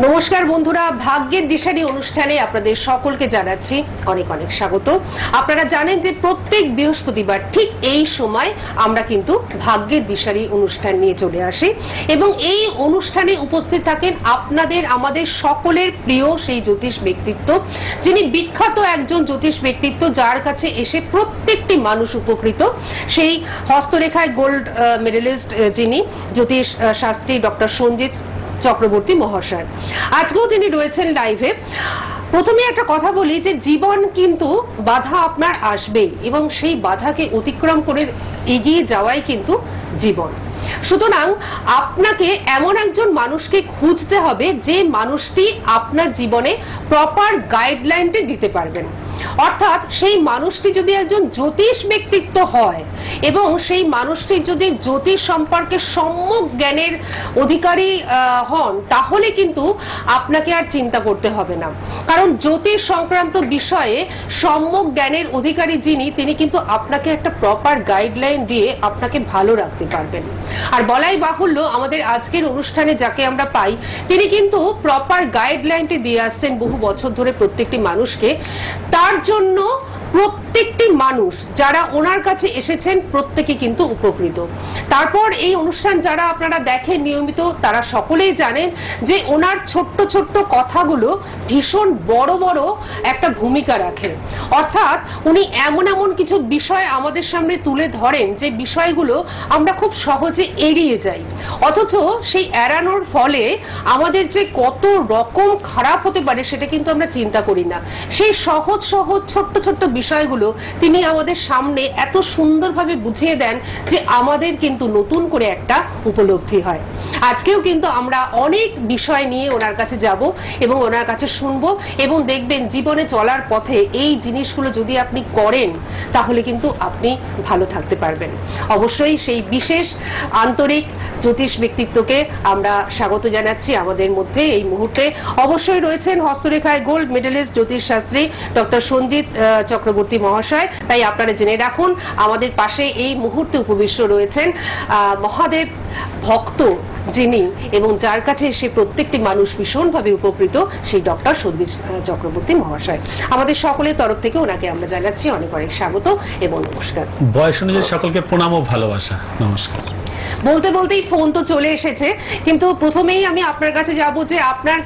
নমস্কার বন্ধুরা, ভাগ্যের দিশারি অনুষ্ঠানে আপনাদের সকলকে জানাচ্ছি অনেক অনেক স্বাগত। আপনারা জানেন যে প্রত্যেক বৃহস্পতিবার ঠিক এই সময় আমরা কিন্তু ভাগ্যের দিশারি অনুষ্ঠান নিয়ে চলে আসি এবং এই অনুষ্ঠানে উপস্থিত থাকেন আপনাদের আমাদের সকলের প্রিয় সেই জ্যোতিষ ব্যক্তিত্ব, যিনি বিখ্যাত একজন জ্যোতিষ ব্যক্তিত্ব, যার কাছে এসে প্রত্যেকটি মানুষ উপকৃত। সেই হস্তরেখায় গোল্ড মেডেলিস্ট যিনি জ্যোতিষ শাস্ত্রী ডক্টর সঞ্জিত চক্রবর্তী মহাশয়, আজকেও তিনি রয়েছেন লাইভে। প্রথমে একটা কথা বলি যে জীবন কিন্তু বাধা আপনার আসবেই এবং সেই বাধাকে অতিক্রম করে এগিয়ে যাওয়াই কিন্তু জীবন। সুতরাং আপনাকে এমন একজন মানুষকে খুঁজতে হবে যে মানুষটি আপনার জীবনে প্রপার গাইডলাইনটি দিতে পারবেন। অর্থাৎ সেই মানুষটি যদি একজন জ্যোতিষ ব্যক্তিত্ব হয় এবং সেই মানুষটি যদি জ্যোতিষ সম্পর্কে সম্যক জ্ঞানের অধিকারী হন, তাহলে কিন্তু আপনাকে আর চিন্তা করতে হবে না। কারণ জ্যোতিষ সংক্রান্ত বিষয়ে সম্যক জ্ঞানের অধিকারী যিনি, তিনি কিন্তু আপনাকে একটা প্রপার গাইডলাইন দিয়ে আপনাকে ভালো রাখতে পারবেন। আর বলাই বাহুল্য, আমাদের আজকের অনুষ্ঠানে যাকে আমরা পাই, তিনি কিন্তু প্রপার গাইডলাইনটি দিয়ে আসছেন বহু বছর ধরে প্রত্যেকটি মানুষকে। তার জন্য প্রত্যেকটি মানুষ যারা ওনার কাছে এসেছেন প্রত্যেকে কিন্তু উপকৃত। তারপর এই অনুষ্ঠান যারা আপনারা দেখেন নিয়মিত, তারা সকলেই জানেন যে ওনার ছোট্ট ছোট্ট কথাগুলো ভীষণ বড় বড় একটা ভূমিকা রাখে। অর্থাৎ উনি এমন এমন কিছু বিষয় আমাদের সামনে তুলে ধরেন যে বিষয়গুলো আমরা খুব সহজে এড়িয়ে যাই, অথচ সেই এড়ানোর ফলে আমাদের যে কত রকম খারাপ হতে পারে সেটা কিন্তু আমরা চিন্তা করি না। সেই সহজ সহজ ছোট্ট ছোট্ট বিষয়গুলো তিনি আমাদের সামনে এত সুন্দরভাবে বুঝিয়ে দেন যে আমাদের কিন্তু নতুন করে একটা উপলব্ধি হয়। আজকেও কিন্তু আমরা অনেক বিষয় নিয়ে ওনার কাছে যাব এবং ওনার কাছে শুনবো এবং দেখবেন জীবনে চলার পথে এই জিনিসগুলো যদি আপনি করেন তাহলে কিন্তু আপনি ভালো থাকতে পারবেন। অবশ্যই সেই বিশেষ আন্তরিক জ্যোতিষ ব্যক্তিত্বকে আমরা স্বাগত জানাচ্ছি আমাদের মধ্যে। এই মুহূর্তে অবশ্যই রয়েছেন হস্তরেখায় গোল্ড মেডেলিস্ট জ্যোতিষ শাস্ত্রী ডক্টর সঞ্জিত চক্রবর্তী মহাশয়। তাই আপনারা জেনে রাখুন, আমাদের পাশে এই মুহূর্তে উপবিষ্ট রয়েছেন মহাদেব ভক্ত যিনি এবং যার কাছে সে প্রত্যেকটি মানুষ ভীষণভাবে উপকৃত, সেই ডক্টর সঞ্জিত চক্রবর্তী মহাশয়। আমাদের সকলের তরফ থেকে ওনাকে আমরা জানাচ্ছি অনেক অনেক স্বাগত এবং নমস্কার। বয়স অনুযায়ী সকলকে প্রণাম ও ভালোবাসা, নমস্কার। বলতে বলতেই ফোন তো চলে এসেছে, কিন্তু প্রথমেই আমি আপনার কাছে যাব যে আপনার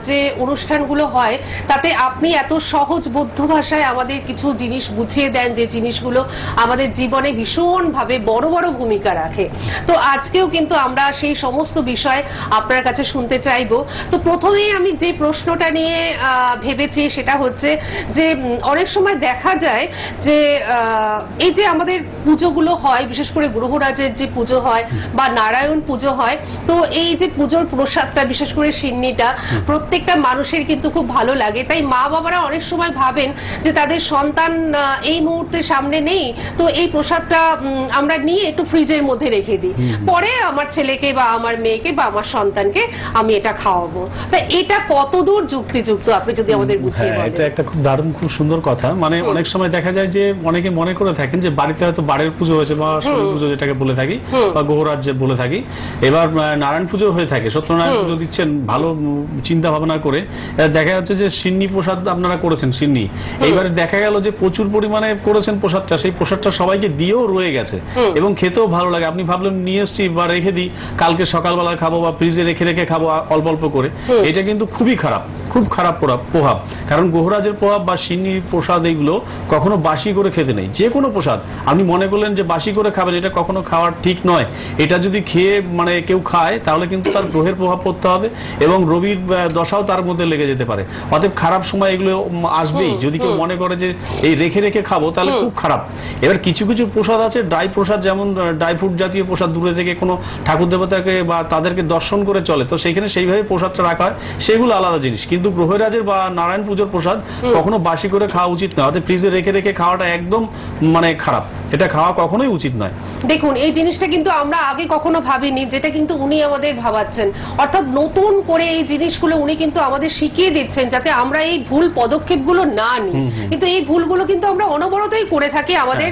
যে অনুষ্ঠানগুলো হয় তাতে আপনি এত সহজ বৌদ্ধ ভাষায় আমাদের কিছু জিনিস বুঝিয়ে দেন যে জিনিসগুলো আমাদের জীবনে ভীষণভাবে বড় বড় ভূমিকা রাখে। তো আজকেও কিন্তু আমরা সেই সমস্ত বিষয় আপনার কাছে শুনতে চাইবো। তো প্রথমেই আমি যে প্রশ্নটা নিয়ে ভেবেছি সেটা হচ্ছে যে অনেক সময় দেখা যায় যে এই যে আমাদের পুজোগুলো হয়, বিশেষ করে গ্রহরাজের যে পুজো হয় বা নারায়ণ পুজো হয়, তো এই যে পুজোর প্রসাদটা, বিশেষ করে সিন্নিটা প্রত্যেকটা মানুষের কিন্তু খুব ভালো লাগে। তাই মা বাবারা অনেক সময় ভাবেন যে তাদের সন্তান এই মুহূর্তে সামনে নেই, তো এই প্রসাদটা আমরা নিয়ে একটু ফ্রিজের মধ্যে রেখে দিই, পরে আমার ছেলেকে বা আমার মেয়েকে বা আমার সন্তানকে আমি এটা খাওয়াবো। তাই এটা কতদূর যুক্তিযুক্ত আপনি যদি আমাদের বুঝিয়ে বলেন। এটা একটা খুব দারুণ, খুব সুন্দর কথা। মানে অনেক সময় দেখা যায় যে অনেকে মনে করে থাকেন যে বাড়িতে হয়তো বাড়ির পুজো হয়েছে বা সরস্বতী পুজো যেটাকে বলে থাকি বা গ্রহরাজ যে বলে থাকি, এবার নারায়ণ পুজো হয়ে থাকে, সত্যনারায়ণ পুজো দিচ্ছেন, ভালো চিন্তা ভাবনা করে দেখা যাচ্ছে যে সিন্নি প্রসাদ আপনারা করেছেন সিন্নি, এইবারে দেখা গেল যে প্রচুর পরিমাণে করেছেন প্রসাদটা, সেই প্রসাদটা সবাইকে দিয়েও রয়ে গেছে এবং খেতেও ভালো লাগে। আপনি ভাবলেন নিয়ে এসছি বা রেখে দিই, কালকে সকালবেলা খাবো বা ফ্রিজে রেখে রেখে খাবো অল্প অল্প করে, এটা কিন্তু খুবই খারাপ, খুব খারাপ প্রভাব। কারণ গ্রহরাজের প্রভাব বা সিন্নি প্রসাদ এইগুলো কখনো বাসি করে খেতে নেই। যে কোনো প্রসাদ আপনি মনে করলেন যে বাসি করে খাবেন, এটা কখনো খাওয়ার ঠিক নয়। এটা যদি খেয়ে মানে কেউ খায় তাহলে কিন্তু তার গ্রহের প্রভাব পড়তে হবে এবং রবির দশাও তার মধ্যে লেগে যেতে পারে। অতএব খারাপ সময় এগুলো আসবেই। যদি কেউ মনে করে যে এই রেখে রেখে খাবো তাহলে খুব খারাপ। এবার কিছু কিছু প্রসাদ আছে ড্রাই প্রসাদ, যেমন ড্রাই ফ্রুট জাতীয় প্রসাদ, দূরে থেকে কোনো ঠাকুর দেবতাকে বা তাদেরকে দর্শন করে চলে, তো সেইখানে সেইভাবে প্রসাদটা রাখা হয়, সেগুলো আলাদা জিনিস। কিন্তু গ্রহরাজের বা নারায়ণ পুজোর প্রসাদ কখনো বাসি করে খাওয়া উচিত না। অর্থাৎ ফ্রিজে রেখে রেখে খাওয়াটা একদম মানে খারাপ। এটা খাওয়া কখনোই উচিত নয়। দেখুন এই জিনিসটা কিন্তু আমরা আগে কখনো ভাবিনি, যেটা কিন্তু উনি আমাদের ভাবাচ্ছেন, অর্থাৎ নতুন করে এই জিনিসগুলো উনি কিন্তু আমাদের শিখিয়ে দিচ্ছেন যাতে আমরা এই ভুল পদক্ষেপগুলো না নিই। কিন্তু এই ভুলগুলো কিন্তু আমরা অনবরতই করে থাকি আমাদের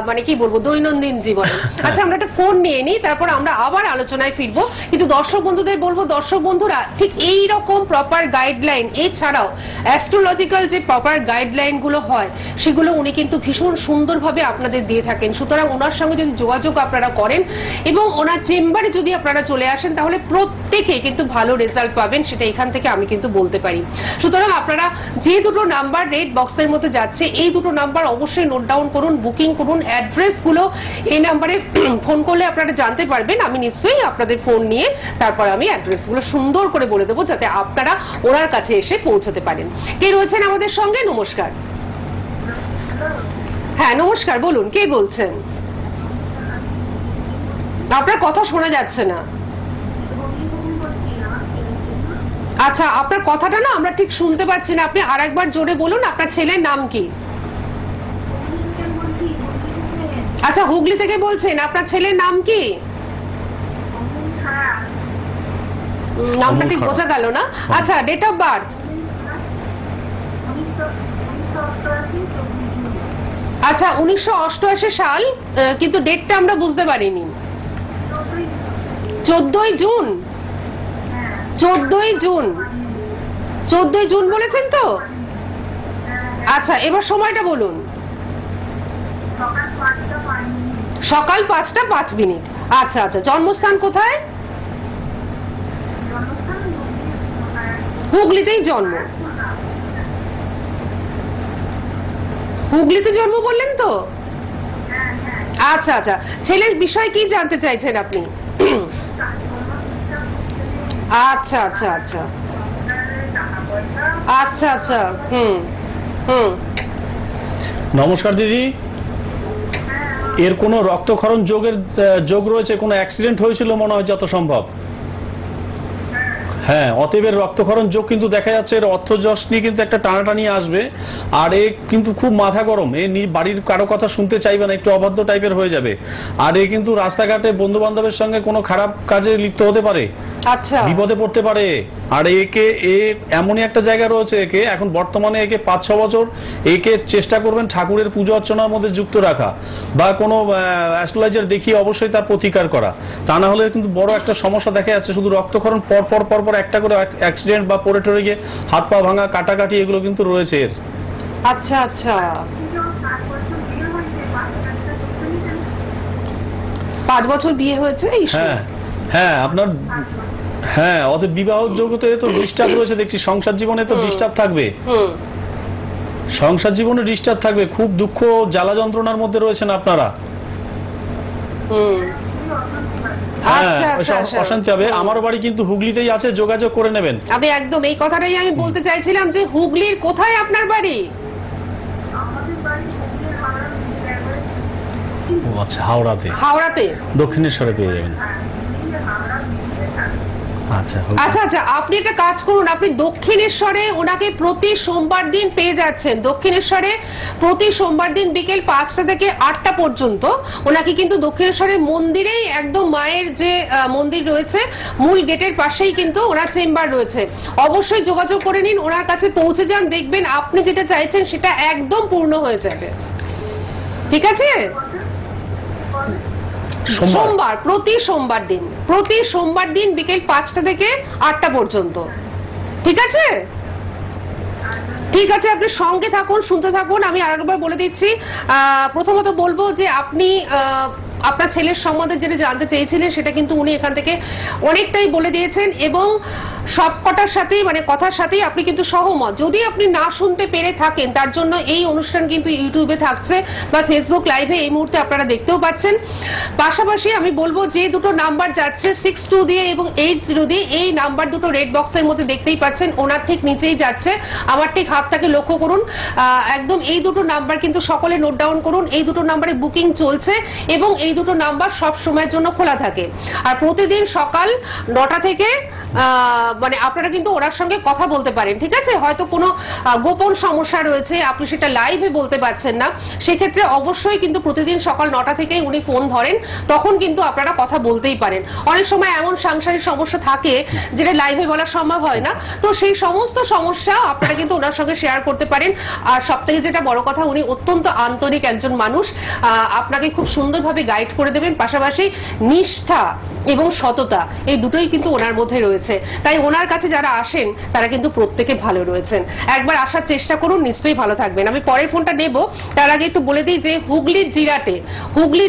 মানে কি বলবো দৈনন্দিন জীবনে। আচ্ছা আমরা একটা ফোন নিয়ে নিই, তারপর আমরা আবার আলোচনায় ফিরবো। কিন্তু দর্শক বন্ধুদের বলবো, দর্শক বন্ধুরা ঠিক এই রকম প্রপার গাইডলাইন এছাড়াও অ্যাস্ট্রোলজিক্যাল যে প্রপার গাইডলাইন গুলো হয় সেগুলো উনি কিন্তু ভীষণ সুন্দরভাবে আপনাদের দিয়ে থাকেন। সুতরাং ওনার সঙ্গে যদি যোগাযোগ আপনারা করেন এবং ওনার চেম্বারে যদি আপনারা চলে আসেন তাহলে প্রত্যেকে কিন্তু ভালো রেজাল্ট পাবেন, সেটা এখান থেকে আমি কিন্তু বলতে পারি। সুতরাং আপনারা যে দুটো নাম্বার রেড বক্সের মধ্যে যাচ্ছে এই দুটো নাম্বার অবশ্যই নোট ডাউন করুন, বুকিং করুন। অ্যাড্রেস গুলো এই নাম্বারে ফোন করলে আপনারা জানতে পারবেন। আমি নিশ্চয়ই আপনাদের ফোন নিয়ে তারপর আমি অ্যাড্রেস গুলো সুন্দর করে বলে দেবো যাতে আপনারা ওনার কাছে এসে পৌঁছতে পারেন। কে রয়েছেন আমাদের সঙ্গে? নমস্কার। হ্যাঁ নমস্কার, বলুন কে বলছেন? আপনার কথা শোনা যাচ্ছে না। আচ্ছা আপনার কথাটা না আমরা ঠিক শুনতে পাচ্ছি না, আপনি আরেকবার জোরে বলুন। আপনার ছেলের নাম কি? আচ্ছা হুগলি থেকে বলছেন, আপনার ছেলের নাম কি? নামটা ঠিক বোঝা গেল না। আচ্ছা ডেট অফ বার্থ? আচ্ছা 1988 সাল, কিন্তু ডেটটা আমরা বুঝতে পারিনি। 14ই জুন? 14ই জুন, 14ই জুন বলেছেন তো? আচ্ছা এবার সময়টা বলুন। সকাল 5টা 5 মিনিট। আচ্ছা আচ্ছা, জন্মস্থান কোথায়? হুগলিতেই জন্ম। হুগলিতে জন্ম বললেন তো? আচ্ছা আচ্ছা, ছেলের বিষয় কি জানতে চাইছেন আপনি? আচ্ছা আচ্ছা আচ্ছা আচ্ছা আচ্ছা হুম হুম। নমস্কার দিদি, এর কোনো রক্তক্ষরণ যোগ রয়েছে? কোনো অ্যাক্সিডেন্ট হয়েছিল মনে হয় যত সম্ভব? হ্যাঁ, অতএব এর রক্তক্ষরণ যোগ কিন্তু দেখা যাচ্ছে। এর অর্থযশ নিয়ে কিন্তু একটা টানাটানি আসবে। আর এ কিন্তু খুব মাথা গরম, এ বাড়ির কারো কথা শুনতে চাইবে না, একটু অবাধ্য টাইপের হয়ে যাবে। আর এ কিন্তু রাস্তাঘাটে বন্ধু বান্ধবের সঙ্গে কোনো খারাপ কাজে লিপ্ত হতে পারে, আচ্ছা বিপদে পড়তে পারে। আর এ এমনই একটা জায়গা রয়েছে, একে এখন বর্তমানে 5-6 বছর একে চেষ্টা করবেন ঠাকুরের পুজো অর্চনার মধ্যে যুক্ত রাখা বা কোনো অ্যাস্ট্রোলজার দেখিয়ে অবশ্যই তার প্রতিকার করা। তা না হলে কিন্তু বড় একটা সমস্যা দেখা যাচ্ছে। শুধু রক্তক্ষরণ পর একটা করে অ্যাক্সিডেন্ট বা পড়ে টরে গিয়ে হাত পা ভাঙা, কাটাকাটি এগুলো কিন্তু রয়েছে এর। আচ্ছা আচ্ছা, 5 বছর বিয়ে হয়েছে? হ্যাঁ হ্যাঁ আপনার, হ্যাঁ ওদের বিবাহ জগতে তো ডিস্টার্ব রয়েছে দেখছি। সংসার জীবনে তো ডিস্টার্ব থাকবে, সংসার জীবনে ডিস্টার্ব থাকবে। খুব দুঃখ জ্বালা যন্ত্রণার মধ্যে রয়েছেন আপনারা। অশান্তি হবে। আমার বাড়ি কিন্তু হুগলিতেই আছে, যোগাযোগ করে নেবেন। আমি একদম এই কথাটাই আমি বলতে চাইছিলাম যে হুগলির কোথায় আপনার বাড়ি? আচ্ছা হাওড়াতে। হাওড়াতে দক্ষিণেশ্বরে পেয়ে যাবেন। আচ্ছা আচ্ছা আচ্ছা, আপনি একটা কাজ করুন, আপনি দক্ষিণেশ্বরে ওনাকে প্রতি সোমবার দিন পেয়ে যাচ্ছেন। দক্ষিণেশ্বরে প্রতি সোমবার দিন বিকেল 5টা থেকে 8টা পর্যন্ত ওনাকে কিন্তু দক্ষিণেশ্বরের মন্দিরেই, একদম মায়ের যে মন্দির রয়েছে মূল গেটের পাশেই কিন্তু ওনার চেম্বার রয়েছে। অবশ্যই যোগাযোগ করে নিন, ওনার কাছে পৌঁছে যান, দেখবেন আপনি যেটা চাইছেন সেটা একদম পূর্ণ হয়ে যাবে। ঠিক আছে? সোমবার, প্রতি সোমবার দিন বিকেল 5টা থেকে 8টা পর্যন্ত। ঠিক আছে? ঠিক আছে, আপনি সঙ্গে থাকুন, শুনতে থাকুন। আমি আরেকবার বলে দিচ্ছি, প্রথমত বলবো যে আপনি আপনার ছেলের সম্বন্ধে যেটা জানতে চেয়েছিলেন সেটা কিন্তু উনি এখান থেকে অনেকটাই বলে দিয়েছেন এবং সবকটার সাথেই মানে কথার সাথেই আপনি কিন্তু সহমত। যদি আপনি না শুনতে পেরে থাকেন তার জন্য এই অনুষ্ঠান কিন্তু ইউটিউবে থাকছে বা ফেসবুক লাইভে এই মুহূর্তে আপনারা দেখতেও পাচ্ছেন। পাশাপাশি আমি বলবো যে দুটো নাম্বার যাচ্ছে 62 দিয়ে এবং 80 দিয়ে, এই নাম্বার দুটো রেড বক্সের মধ্যে দেখতেই পাচ্ছেন, ওনার ঠিক নিচেই যাচ্ছে। আমার ঠিক হাতটাকে লক্ষ্য করুন, একদম এই দুটো নাম্বার কিন্তু সকলে নোট ডাউন করুন। এই দুটো নাম্বারে বুকিং চলছে এবং এই দুটো নাম্বার সব সময়ের জন্য খোলা থাকে। আর প্রতিদিন সকাল 9টা থেকে মানে আপনারা কিন্তু ওনার সঙ্গে কথা বলতে পারেন, ঠিক আছে? হয়তো কোনো গোপন সমস্যা রয়েছে, আপনি সেটা লাইভে বলতে পারছেন না, সেক্ষেত্রে অবশ্যই কিন্তু প্রতিদিন সকাল 9টা থেকে উনি ফোন ধরেন, তখন কিন্তু আপনারা কথা বলতেই পারেন। অনেক সময় এমন সাংসারিক সমস্যা থাকে যেটা লাইভে বলা সম্ভব হয় না, তো সেই সমস্ত সমস্যা আপনারা কিন্তু ওনার সঙ্গে শেয়ার করতে পারেন। আর সব থেকে যেটা বড় কথা, উনি অত্যন্ত আন্তরিক একজন মানুষ, আপনাকে খুব সুন্দরভাবে গাইড করে দেবেন, পাশাপাশি নিষ্ঠা এবং সততা এই দুটোই কিন্তু ওনার মধ্যে রয়েছে। তাই ওনার কাছে যারা আসেন তারা কিন্তু প্রত্যেকে ভালো রয়েছেন। একবার আসার চেষ্টা করুন, নিশ্চয়ই ভালো থাকবেন। আমি পরের ফোনটা নেব, তার আগে একটু বলে দিই যে হুগলির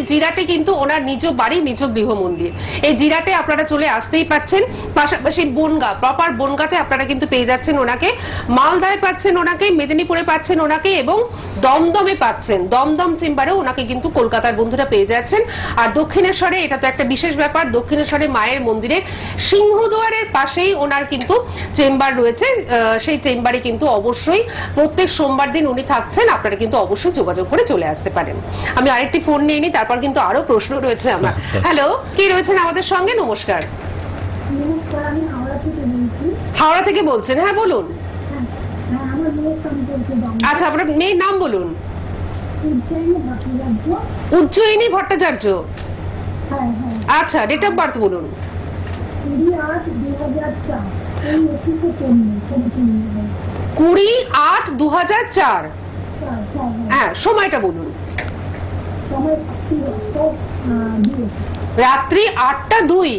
জিরাটে কিন্তু ওনার নিজ বাড়ি, নিজ গৃহ মন্দির। এই জিরাটে আপনারা চলে আসতেই পাচ্ছেন, পাশাপাশি বনগা, প্রপার বনগাতে আপনারা কিন্তু পেয়ে যাচ্ছেন ওনাকে, মালদায় পাচ্ছেন ওনাকে, মেদিনীপুরে পাচ্ছেন ওনাকে, এবং দমদমে পাচ্ছেন। দমদম চেম্বারেও ওনাকে কিন্তু কলকাতার বন্ধুরা পেয়ে যাচ্ছেন। আর দক্ষিণেশ্বরে, এটা তো একটা বিশেষ ব্যাপার, দক্ষিণেশ্বরে মায়ের মন্দিরের সিংহদুয়ারের পাশেই ওনার কিন্তু চেম্বার রয়েছে। সেই চেম্বারে কিন্তু অবশ্যই প্রত্যেক সোমবার দিন উনি থাকছেন, আপনারা কিন্তু অবশ্যই যোগাযোগ করে চলে আসতে পারেন। আমি আরেকটি ফোন নিয়ে নিই, তারপর কিন্তু আরো প্রশ্ন রয়েছে আমার। হ্যালো, কে রয়েছেন আমাদের সঙ্গে? নমস্কার। হাওড়া থেকে বলছেন? হ্যাঁ বলুন। আচ্ছা, আপনার মেয়ের নাম বলুন। উজ্জয়িনী ভট্টাচার্য। আচ্ছা, ডেট অফ বার্থ বলুন। 20/8/2004। হ্যাঁ, সময়টা বলুন। রাত্রি 8টা 2।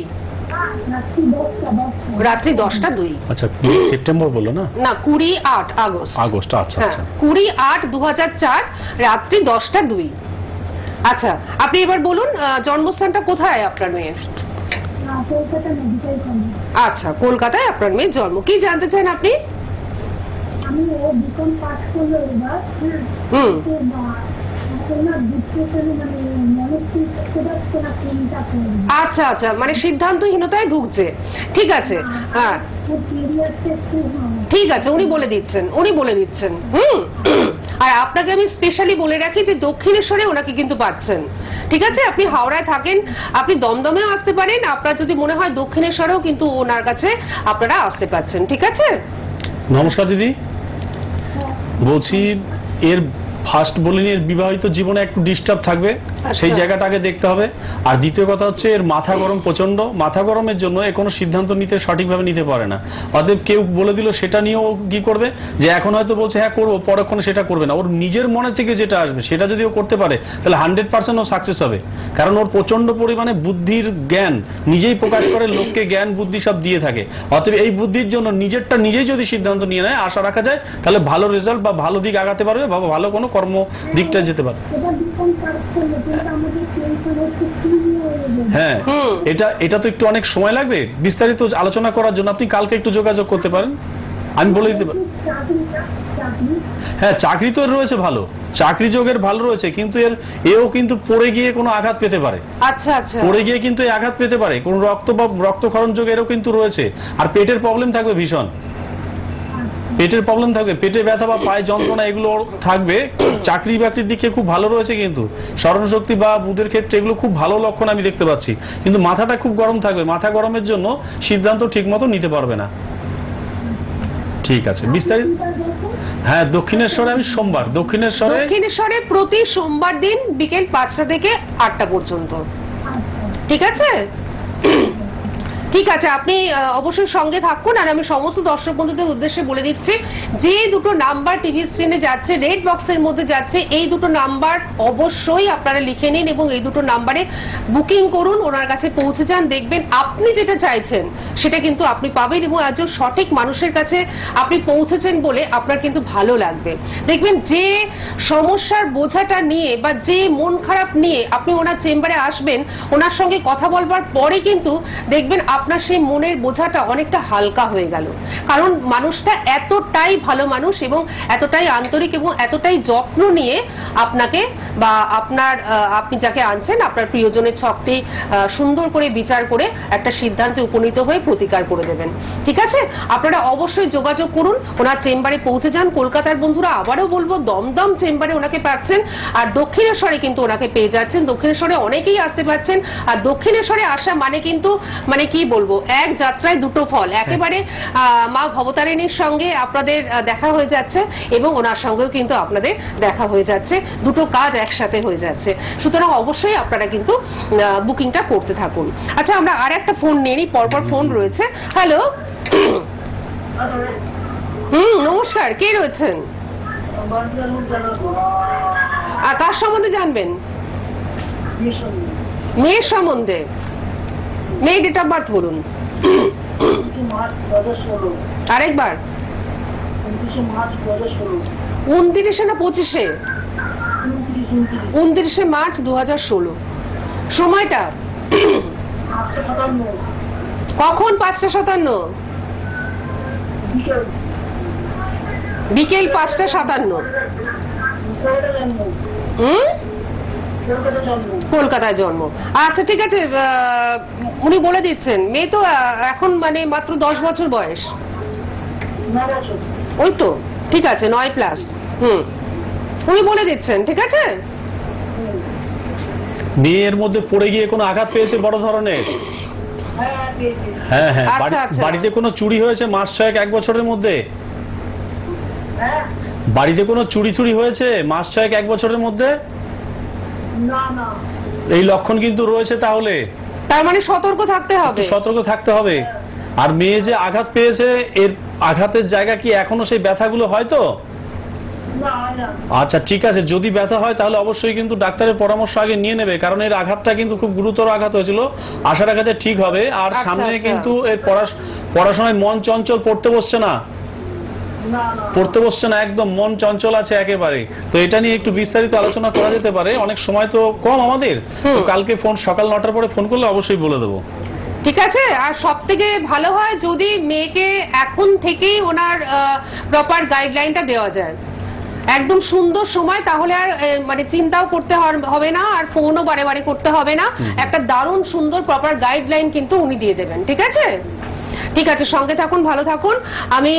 রাত্রি 10টা 2। আচ্ছা, সেপ্টেম্বর বললো না? না, 20/8 আগস্ট। আচ্ছা আচ্ছা। 20/8/2004 রাত্রি 10টা 2। আচ্ছা, আপনি এবার বলুন জন্মস্থানটা কোথায় আপনার মেয়ের? আচ্ছা, কলকাতায় আপনার মেয়ের জন্ম। কি জানতে চান আপনি? আচ্ছা আচ্ছা, মানে সিদ্ধান্তহীনতায় ভুগছে। ঠিক আছে, হ্যাঁ ঠিক আছে, উনি বলে দিচ্ছেন। আর আপনাকে আমি স্পেশালি বলে রাখি যে দক্ষিণেশ্বরে ওনাকে কিন্তু পাচ্ছেন। ঠিক আছে, আপনি হাওড়ায় থাকেন, আপনি দমদমেও আসতে পারেন, আপনার যদি মনে হয় দক্ষিণেশ্বরেও কিন্তু ওনার কাছে আপনারা আসতে পাচ্ছেন। ঠিক আছে। নমস্কার দিদি, বলছি এর ফার্স্ট বলিনি এর বিবাহিত জীবনে একটু ডিস্টার্ব থাকবে, সেই জায়গাটাকে দেখতে হবে। আর দ্বিতীয় কথা হচ্ছে এর মাথা গরম প্রচন্ড, মাথা গরমের জন্য এ কোনো সিদ্ধান্ত নিতে সঠিকভাবে নিতে পারে না। অতএব কেউ বলে দিল সেটা নিয়েও কি করবে, যে এখন হয়তো বলছে হ্যাঁ করবো, পরক্ষণে সেটা করবে না। ওর নিজের মনে থেকে যেটা আসবে সেটা যদি ও করতে পারে তাহলে 100% ও সাকসেস হবে। কারণ ওর প্রচন্ড পরিমাণে বুদ্ধির জ্ঞান, নিজেই প্রকাশ করে, লোককে জ্ঞান বুদ্ধি সব দিয়ে থাকে। অতএব এই বুদ্ধির জন্য নিজেরটা নিজেই যদি সিদ্ধান্ত নিয়ে নেয়, আশা রাখা যায় তাহলে ভালো রেজাল্ট বা ভালো দিক আগাতে পারবে, বা ভালো কোনো কর্ম দিকটা যেতে পারে। হ্যাঁ, এটা তো একটু অনেক সময় লাগবে বিস্তারিত আলোচনা করার জন্য। আপনি কালকে একটু যোগাযোগ করতে পারেন, আমি বলে দিতে পারি। হ্যাঁ, চাকরি তো রয়েছে ভালো, চাকরি যোগের ভালো রয়েছে, কিন্তু এও কিন্তু পড়ে গিয়ে কোনো আঘাত পেতে পারে। আচ্ছা আচ্ছা, পড়ে গিয়ে কিন্তু আঘাত পেতে পারে, কোন রক্তক্ষরণ যোগ এরও কিন্তু রয়েছে। আর পেটের প্রবলেম থাকবে, ভীষণ পেটের প্রবলেম থাকবে, পেটে ব্যথা বা পায়ে যন্ত্রণা এগুলো থাকবে। চাকরি বাকরির দিকে খুব ভালো রয়েছে, কিন্তু স্মরণ শক্তি বা বুধের ক্ষেত্রে এগুলো খুব ভালো লক্ষণ আমি দেখতে পাচ্ছি। কিন্তু মাথাটা খুব গরম থাকবে, মাথা গরমের জন্য সিদ্ধান্ত ঠিক মতো নিতে পারবে না। ঠিক আছে, বিস্তারিত। হ্যাঁ, দক্ষিণেশ্বরে আমি সোমবার, দক্ষিণেশ্বরে প্রতি সোমবার দিন বিকেল 5টা থেকে 8টা পর্যন্ত। ঠিক আছে, ঠিক আছে, আপনি অবশ্যই সঙ্গে থাকুন। আর আমি সমস্ত দর্শক বন্ধুদের উদ্দেশ্যে বলে দিচ্ছি, যে দুটো নাম্বার টিভি স্ক্রিনে যাচ্ছে, রেড বক্সের মধ্যে যাচ্ছে, এই দুটো নাম্বার অবশ্যই আপনারা লিখে নিন এবং এই দুটো নাম্বারে বুকিং করুন, ওনার কাছে পৌঁছে যান। দেখবেন আপনি যেটা চাইছেন সেটা কিন্তু আপনি পাবেন, এবং একজন সঠিক মানুষের কাছে আপনি পৌঁছেছেন বলে আপনার কিন্তু ভালো লাগবে। দেখবেন যে সমস্যার বোঝাটা নিয়ে বা যে মন খারাপ নিয়ে আপনি ওনার চেম্বারে আসবেন, ওনার সঙ্গে কথা বলবার পরে কিন্তু দেখবেন আপনার সেই মনের বোঝাটা অনেকটা হালকা হয়ে গেল। কারণ মানুষটা এতটাই ভালো মানুষ এবং এতটাই আন্তরিক এবং এতটাই যত্ন নিয়ে আপনাকে বা আপনি যাকে আনছেন আপনার প্রিয়জনের ছকটি সুন্দর করে বিচার করে একটা সিদ্ধান্তে উপনীত হয়ে প্রতিকার করে দেবেন। ঠিক আছে, আপনারা অবশ্যই যোগাযোগ করুন, ওনার চেম্বারে পৌঁছে যান। কলকাতার বন্ধুরা আবারও বলবো, দমদম চেম্বারে ওনাকে পাচ্ছেন, আর দক্ষিণেশ্বরে কিন্তু ওনাকে পেয়ে যাচ্ছেন। দক্ষিণেশ্বরে অনেকেই আসতে পারছেন, আর দক্ষিণেশ্বরে আসা মানে কিন্তু কি বলবো, এক যাত্রায় দুটো ফল, একেবারে মা ভবতারিণীর সঙ্গে আপনাদের দেখা হয়ে যাচ্ছে এবং ওনার সঙ্গেও কিন্তু আপনাদের দেখা হয়ে যাচ্ছে, দুটো কাজ একসাথে হয়ে যাচ্ছে। সুতরাং অবশ্যই আপনারা কিন্তু বুকিংটা করতে থাকুন। আচ্ছা, আমরা আর একটা ফোন নিয়ে নিই, পরপর ফোন রয়েছে। হ্যালো, নমস্কার, কে রয়েছেন? আর কার সম্বন্ধে জানবেন? মেয়ের সম্বন্ধে। মেয়ে ডেট অফ বার্থ বলুন আরেকবার। 29 না 25? 29 মার্চ 2016। সময়টা কখন? 5:57। বিকেল 5:57। কলকাতায় জন্ম। আচ্ছা, ঠিক আছে, উনি বলে দিচ্ছেন। মেয়ে তো এখন মানে মাত্র 10 বছর বয়স। ওই তো, ঠিক আছে, 9+। উনি বলে দিচ্ছেন, ঠিক আছে। মেয়ের মধ্যে পড়ে গিয়ে কোনো আঘাত পেয়েছে বড় ধরনের? হ্যাঁ হ্যাঁ। বাড়িতে কোনো চুরি হয়েছে মাস 6-1 বছরের মধ্যে? বাড়িতে কোনো চুরি হয়েছে মাস 6-1 বছরের মধ্যে? এই লক্ষণ কিন্তু রয়েছে। তাহলে তার মানে সতর্ক থাকতে হবে। সতর্ক থাকতে হবে। আর মেয়ে যে আঘাত পেয়েছে, এর আঘাতের জায়গা কি এখনো সেই ব্যথাগুলো হয় তো? আচ্ছা, ঠিক আছে, যদি ব্যথা হয় তাহলে অবশ্যই কিন্তু ডাক্তারের পরামর্শ আগে নিয়ে নেবে, কারণ এর আঘাতটা কিন্তু খুব গুরুতর আঘাত হয়েছিল। আশা রাখা যায় ঠিক হবে। আর সামনে কিন্তু এর পড়াশোনায় মন চঞ্চল, পড়তে বসছে না, একদম মন চঞ্চল আছে একেবারে। তো এটা নিয়ে একটু বিস্তারিত আলোচনা করা যেতে পারে। অনেক সময় তো কম আমাদের, তো কালকে সকাল 9টার পরে ফোন করলে অবশ্যই বলে দেবো। ঠিক আছে। আর সব থেকে ভালো হয় যদি মেয়েকে এখন থেকেই ওনার প্রপার গাইডলাইনটা দেওয়া যায়, একদম সুন্দর সময়, তাহলে আর মানে চিন্তাও করতে হবে না, আর ফোনও বারে বারে করতে হবে না। একটা দারুণ সুন্দর প্রপার গাইডলাইন কিন্তু উনি দিয়ে দেবেন। ঠিক আছে, ঠিক আছে, সঙ্গে থাকুন, ভালো থাকুন। আমি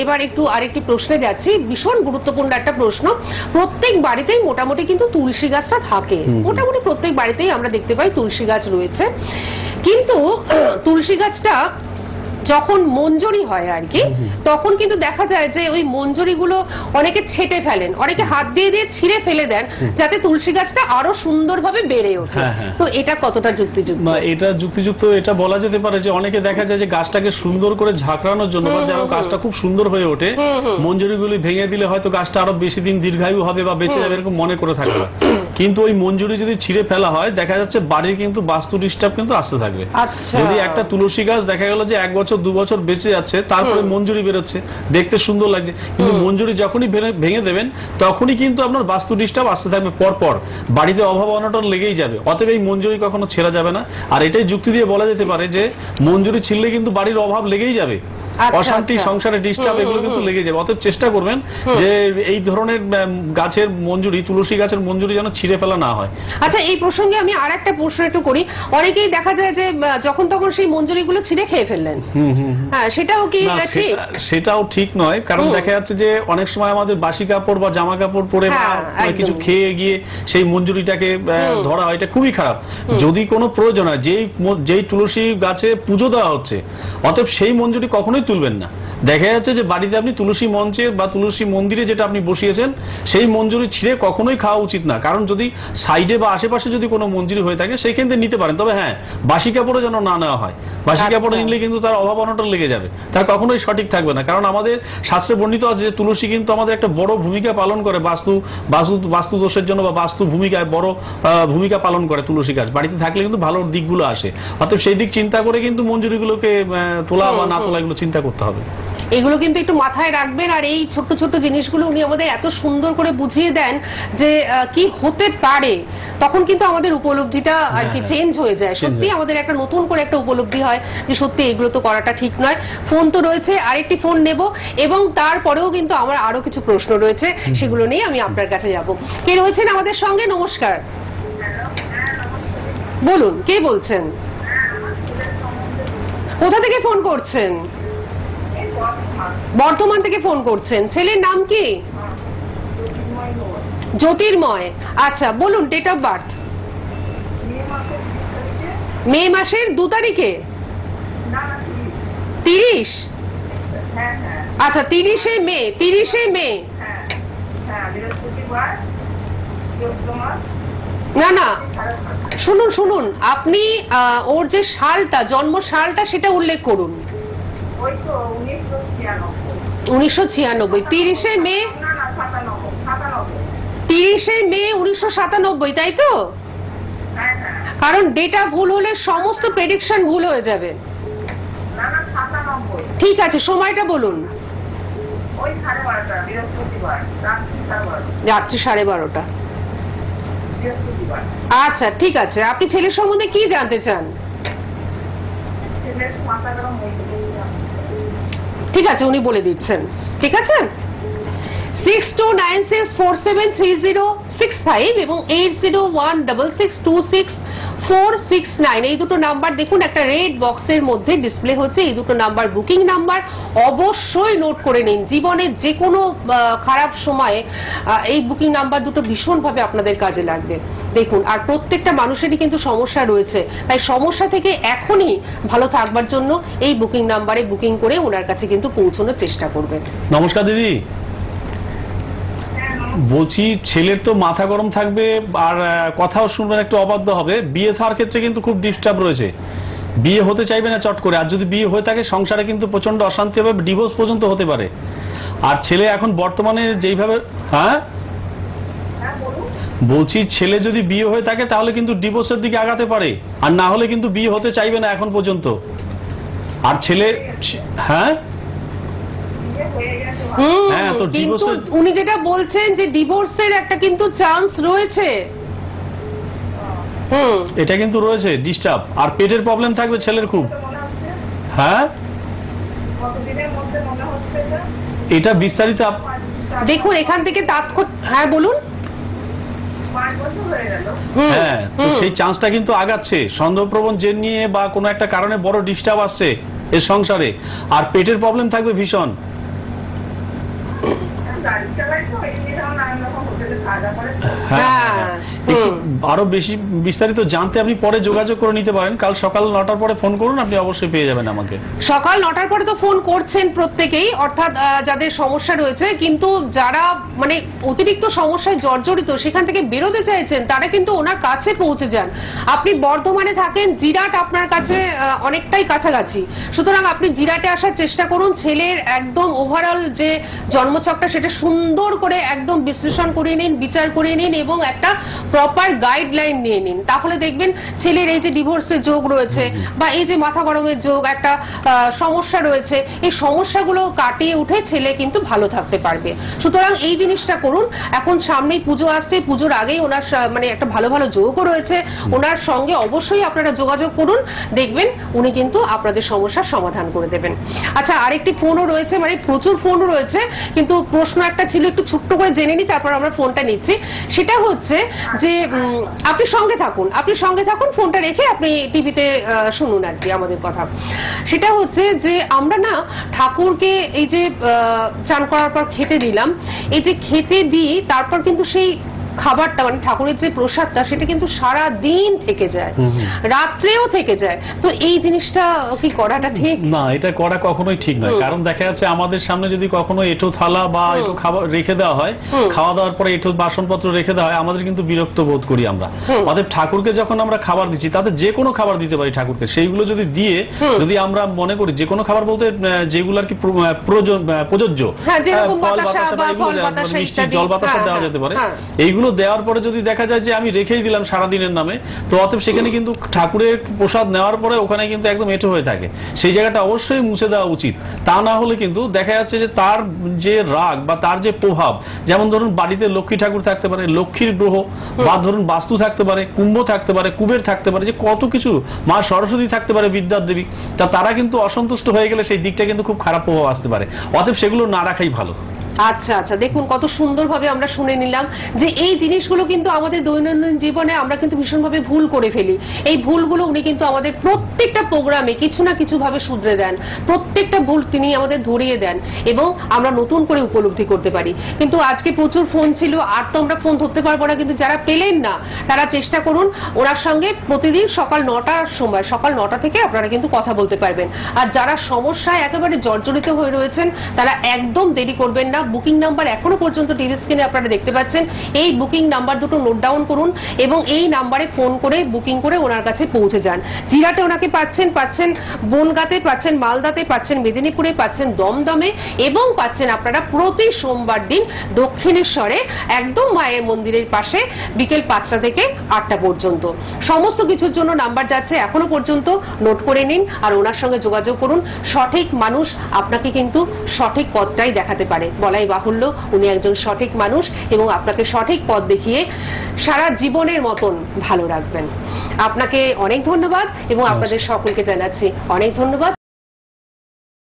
এবার একটু আরেকটি প্রশ্নে যাচ্ছি, ভীষণ গুরুত্বপূর্ণ একটা প্রশ্ন। প্রত্যেক বাড়িতেই মোটামুটি কিন্তু তুলসী গাছটা থাকে, মোটামুটি প্রত্যেক বাড়িতেই আমরা দেখতে পাই তুলসী গাছ রয়েছে। কিন্তু তুলসী গাছটা যখন মঞ্জরি হয় আর কি, তখন কিন্তু দেখা যায় যে ওই মঞ্জরিগুলো অনেকে ছেটে ফেলেন, অনেকে হাত দিয়ে দিয়ে ছিঁড়ে ফেলে দেন, যাতে তুলসী গাছটা আরো সুন্দরভাবে বেড়ে ওঠে। তো এটা কতটা যুক্তিযুক্ত? এটা যুক্তিযুক্ত এটা বলা যেতে পারে যে অনেকে দেখা যায় যে গাছটাকে সুন্দর করে ঝাঁকড়ানোর জন্য বা যেন গাছটা খুব সুন্দর হয়ে ওঠে, মঞ্জুরিগুলি ভেঙে দিলে হয়তো গাছটা আরো বেশি দিন দীর্ঘায়ু হবে বা বেঁচে যাবে এরকম মনে করে থাকে। কিন্তু ওই মঞ্জুরি যদি ছিঁড়ে ফেলা হয়, দেখা যাচ্ছে বাড়ির কিন্তু বাস্তু ডিস্টার্ব কিন্তু আসতে থাকবে। যদি একটা তুলসী গাছ দেখা গেল যে 1 বছর 2 বছর বেঁচে যাচ্ছে, তারপরে মঞ্জুরি বেরোচ্ছে, দেখতে সুন্দর লাগছে, কিন্তু মঞ্জুরি যখনই ভেঙে দেবেন তখনই কিন্তু আপনার বাস্তু ডিস্টার্ব আসতে থাকবে, পরপর বাড়িতে অভাব অনটন লেগেই যাবে। অতএব এই মঞ্জুরি কখনো ছেড়া যাবে না। আর এটাই যুক্তি দিয়ে বলা যেতে পারে যে মঞ্জুরি ছিঁড়লে কিন্তু বাড়ির অভাব লেগেই যাবে, অশান্তি, সংসারে ডিস্টার্ব, এগুলো কিন্তু লেগে যাবে। অতএব চেষ্টা করবেন যে এই ধরনের গাছের মঞ্জুরি, তুলসী গাছের মঞ্জুরি যেন ছিঁড়ে ফেলা না হয়। আচ্ছা, এই প্রসঙ্গে আমি আর একটা প্রশ্ন একটু করি। অনেকেই দেখা যায় যে যখন তখন সেই মঞ্জুরিগুলো ছিঁড়ে খেয়ে ফেললেন, হ্যাঁ, সেটাও কি ঠিক? সেটাও ঠিক নয়, কারণ দেখা যাচ্ছে যে অনেক সময় আমাদের বাসি কাপড় বা জামা কাপড় পরে কিছু খেয়ে গিয়ে সেই মঞ্জুরিটাকে ধরা হয়, এটা খুবই খারাপ। যদি কোনো প্রয়োজন হয়, যেই তুলসী গাছে পুজো দেওয়া হচ্ছে, অতএব সেই মঞ্জুরি কখনোই তুলবেন না। দেখা যাচ্ছে যে বাড়িতে আপনি তুলসী মঞ্চে বা তুলসী মন্দিরে যেটা আপনি বসিয়েছেন, সেই মঞ্জুরি ছিঁড়ে কখনোই খাওয়া উচিত না। কারণ যদি সাইডে বা আশেপাশে যদি কোনো মঞ্জুরি হয়ে থাকে, সেইখান থেকে নিতে পারেন, তবে হ্যাঁ, বাসি কাপড়ে যেন না নেওয়া হয়। বাসি কাপড়ে নিলে কিন্তু তার অভাব অনটন লেগে যাবে, তার কখনোই সঠিক থাকবে না। কারণ আমাদের শাস্ত্রে বর্ণিত আছে যে তুলসী কিন্তু আমাদের একটা বড় ভূমিকা পালন করে বাস্তু দোষের জন্য, বা বাস্তু ভূমিকায় বড় ভূমিকা পালন করে তুলসী গাছ। বাড়িতে থাকলে কিন্তু ভালো দিকগুলো আসে। অতএব সেই দিক চিন্তা করে কিন্তু মঞ্জুরিগুলোকে তোলা বা না তোলা, এগুলো চিন্তা করতে হবে। এগুলো কিন্তু একটু মাথায় রাখবেন। আর এই ছোট্ট ছোট্ট জিনিসগুলো উনি আমাদের এত সুন্দর করে বুঝিয়ে দেন যে কি হতে পারে, তখন কিন্তু আমাদের উপলব্ধিটা আর কি চেঞ্জ হয়ে যায়। সত্যি আমাদের একটা নতুন করে একটা উপলব্ধি হয় যে সত্যি এগুলো তো করাটা ঠিক নয়। ফোন তো রয়েছে, আরেকটি ফোন নেব, এবং তারপরেও কিন্তু আমার আরো কিছু প্রশ্ন রয়েছে, সেগুলো নিয়ে আমি আপনার কাছে যাব। কে রয়েছেন আমাদের সঙ্গে? নমস্কার, বলুন, কে বলছেন, কোথা থেকে ফোন করছেন? বর্ধমান থেকে ফোন করছেন। ছেলের নাম কি? জ্যোতির্ময়। আচ্ছা, বলুন, ডেট অফ বার্থ? মে মাসের 2 তারিখে। 30? হ্যাঁ হ্যাঁ আচ্ছা 30শে মে, 30শে মে। হ্যাঁ হ্যাঁ বৃহস্পতিবার তোমার না না, শুনুন শুনুন, আপনি ওর যে সালটা, জন্ম সালটা সেটা উল্লেখ করুন। ওই তো 1996 1996, 30শে মে। না না 97 30শে মে 1997, তাই তো? হ্যাঁ হ্যাঁ কারণ ডেটা ভুল হলে সমস্ত প্রেডিকশন ভুল হয়ে যাবে। না না 97 ঠিক আছে, সময়টা বলুন। ওই 12:30 বৃহস্পতিবার রাত্রি রাত্রি 12:30 12:30। বৃহস্পতিবার। আচ্ছা ঠিক আছে, আপনি ছেলের সম্বন্ধে কি জানতে চান? ছেলের মাথা গরম হয়েছে ঠিক আছে, উনি বলে দিচ্ছেন। ঠিক আছে, 6296473065 এবং 8016626469, এই দুটো নাম্বার দেখুন একটা রেড বক্সের মধ্যে ডিসপ্লে হচ্ছে। এই দুটো নাম্বার বুকিং নাম্বার, অবশ্যই নোট করে নিন। জীবনের যে কোনো খারাপ সময়ে এই বুকিং নাম্বার দুটো ভীষণভাবে আপনাদের কাজে লাগবে। দেখুন, আর প্রত্যেকটা মানুষেরই কিন্তু সমস্যা রয়েছে, তাই সমস্যা থেকে এখনই ভালো থাকবার জন্য এই বুকিং নাম্বারে বুকিং করে ওনার কাছে কিন্তু পৌঁছানোর চেষ্টা করবেন। নমস্কার দিদি, বলছি ছেলের তো মাথা গরম থাকবে আর কথাও শুনবেন, একটু অবাধ্য হবে। বিয়ে থার ক্ষেত্রে কিন্তু খুব ডিস্টার্ব রয়েছে, বিয়ে হতে চাইবে না চট করে। আর যদি বিয়ে হয়ে থাকে সংসারে কিন্তু প্রচন্ড অশান্তি হবে, ডিভোর্স পর্যন্ত হতে পারে। আর ছেলে এখন বর্তমানে যেইভাবে, হ্যাঁ বলছি ছেলে যদি বিয়ে হয়ে থাকে তাহলে কিন্তু ডিভোর্সের দিকে আগাতে পারে, আর না হলে কিন্তু বিয়ে হতে চাইবে না এখন পর্যন্ত। আর ছেলে, হ্যাঁ হ্যাঁ, তো কিন্তু উনি যেটা বলছেন যে ডিভোর্সের একটা কিন্তু চান্স রয়েছে। এটা কিন্তু রয়েছে ডিস্টার্ব, আর পেটের প্রবলেম থাকবে ছেলের খুব। হ্যাঁ এটা বিস্তারিত দেখুন এখান থেকে হ্যাঁ বলুন। হ্যাঁ, তো সেই চান্সটা কিন্তু আগাচ্ছে, সন্দেহপ্রবণ জেন নিয়ে বা কোনো একটা কারণে বড় ডিস্টার্ব আসছে এর সংসারে, আর পেটের প্রবলেম থাকবে ভীষণ। আরো বেশি বিস্তারিত জানতে আপনি পরে যোগাযোগ করে নিতে পারেন। কাল সকাল 9টার পরে ফোন করুন, আপনি অবশ্যই পেয়ে যাবেন আমাকে। সকাল 9টার পরে তো ফোন করছেন প্রত্যেকেই, অর্থাৎ যাদের সমস্যা রয়েছে, কিন্তু যারা মানে অতিরিক্ত সমস্যায় জর্জরিত সেখান থেকে বেরোতে চাইছেন তারা কিন্তু ওনার কাছে পৌঁছে যান। আপনি বর্ধমানে থাকেন, জিরাট আপনার কাছে অনেকটাই কাছাকাছি, সুতরাং আপনি জিরাটে আসার চেষ্টা করুন। ছেলের একদম ওভারঅল যে জন্মছকটা সেটা সুন্দর করে একদম বিশ্লেষণ করে নিন, বিচার করে নিন এবং একটা প্রপার গাইডলাইন নিয়ে নিন। তাহলে দেখবেন ছেলের এই যে ডিভোর্সের যোগ রয়েছে বা এই যে মাথা গরমের যোগ, একটা সমস্যা রয়েছে, এই সমস্যাগুলো কাটিয়ে উঠে ছেলে কিন্তু ভালো থাকতে পারবে। সুতরাং এই জিনিসটা করুন। এখন সামনেই পুজো আসছে, পুজোর আগেই ওনার মানে একটা ভালো ভালো যোগও রয়েছে, ওনার সঙ্গে অবশ্যই আপনারা যোগাযোগ করুন, দেখবেন উনি কিন্তু আপনাদের সমস্যার সমাধান করে দেবেন। আচ্ছা, আরেকটি ফোনও রয়েছে, মানে প্রচুর ফোন রয়েছে, কিন্তু প্রশ্ন একটা ছিল, একটু ছোট্ট করে জেনে নিই তারপর আমরা ফোনটা নিচ্ছি। সেটা হচ্ছে যে আপনি সঙ্গে থাকুন, ফোনটা রেখে আপনি টিভিতে শুনুন আর কি আমাদের কথা। সেটা হচ্ছে যে আমরা না ঠাকুরকে এই যে চান করার পর খেতে দিলাম, এই যে খেতে দিই তারপর কিন্তু সেই খাবারটা মানে ঠাকুরের যে প্রসাদটা সেটা কিন্তু সারা দিন থেকে যায়, রাত্রেও থেকে যায়। তো এই জিনিসটা কি করাটা ঠিক না? এটা করা কখনোই ঠিক নয়। কারণ দেখা যাচ্ছে আমাদের সামনে যদি কখনো এঁঠো থালা বা এঁঠো খাবার রেখে দেওয়া হয়, খাওয়া দাওয়ার পরে এঁঠো বাসনপত্র রেখে দেওয়া হয়, আমাদের কিন্তু বিরক্ত বোধ করি আমরা। অতএব ঠাকুরকে যখন আমরা খাবার দিচ্ছি, তাতে যে কোনো খাবার দিতে পারি ঠাকুরকে, সেইগুলো যদি দিয়ে যদি আমরা মনে করি যে কোনো খাবার বলতে যেগুলো আর কি প্রযোজ্য, ফল বাতাসা, মিষ্টি জল বাতাসা দেওয়া যেতে পারে, এইগুলো দেওয়ার পরে যদি দেখা যায় যে আমি রেখেই দিলাম সারাদিনের নামে, তো অতএব সেখানে কিন্তু ঠাকুরের প্রসাদ নেওয়ার পরে ওখানে কিন্তু একদম এঁটো হয়ে থাকে। সেই জায়গাটা অবশ্যই মুছে দেওয়া উচিত। তা না হলে কিন্তু দেখা যাচ্ছে যে তার যে রাগ বা তার যে প্রভাব, যেমন ধরুন বাড়িতে লক্ষ্মী ঠাকুর থাকতে পারে, লক্ষ্মীর গ্রহ, বা ধরুন বাস্তু থাকতে পারে, কুম্ভ থাকতে পারে, কুবের থাকতে পারে, যে কত কিছু, মা সরস্বতী থাকতে পারে, বিদ্যার দেবী, তারা কিন্তু অসন্তুষ্ট হয়ে গেলে সেই দিকটা কিন্তু খুব খারাপ প্রভাব আসতে পারে। অতএব সেগুলো না রাখাই ভালো। আচ্ছা আচ্ছা, দেখুন কত সুন্দরভাবে আমরা শুনে নিলাম যে এই জিনিসগুলো কিন্তু আমাদের দৈনন্দিন জীবনে আমরা কিন্তু ভীষণভাবে ভুল করে ফেলি। এই ভুলগুলো উনি কিন্তু আমাদের প্রত্যেকটা প্রোগ্রামে কিছু না কিছু ভাবে শুধরে দেন, প্রত্যেকটা ভুল তিনি আমাদের ধরিয়ে দেন এবং আমরা নতুন করে উপলব্ধি করতে পারি। কিন্তু আজকে প্রচুর ফোন ছিল, আর তো আমরা ফোন ধরতে পারবো না, কিন্তু যারা পেলেন না তারা চেষ্টা করুন ওনার সঙ্গে প্রতিদিন সকাল 9টার সময়, সকাল 9টা থেকে আপনারা কিন্তু কথা বলতে পারবেন। আর যারা সমস্যায় একেবারে জর্জরিত হয়ে রয়েছেন তারা একদম দেরি করবেন না। বুকিং নাম্বার এখনো পর্যন্ত টিভি স্ক্রিনে আপনারা দেখতে পাচ্ছেন, এই বুকিং নাম্বার দুটো নোট ডাউন করুন এবং এই নাম্বারে ফোন করে বুকিং করে ওনার কাছে পৌঁছে যান। জিরাটে ওনাকে পাচ্ছেন, পাচ্ছেন বনগাঁতে, পাচ্ছেন মালদাতে, পাচ্ছেন মেদিনীপুরে, পাচ্ছেন দমদমে এবং পাচ্ছেন আপনারা প্রতি সোমবার দিন দক্ষিণেশ্বরে একদম মায়ের মন্দিরের পাশে বিকেল 5টা থেকে 8টা পর্যন্ত। সমস্ত কিছুর জন্য নাম্বার যাচ্ছে এখনো পর্যন্ত, নোট করে নিন আর ওনার সঙ্গে যোগাযোগ করুন। সঠিক মানুষ আপনাকে কিন্তু সঠিক পথটাই দেখাতে পারে, বলাই বাহুল্য উনি একজন সঠিক মানুষ এবং আপনাকে সঠিক পথ দেখিয়ে সারা জীবনের মতন ভালো রাখবেন। আপনাকে অনেক ধন্যবাদ এবং আপনাদের সকলকে জানাচ্ছি অনেক ধন্যবাদ।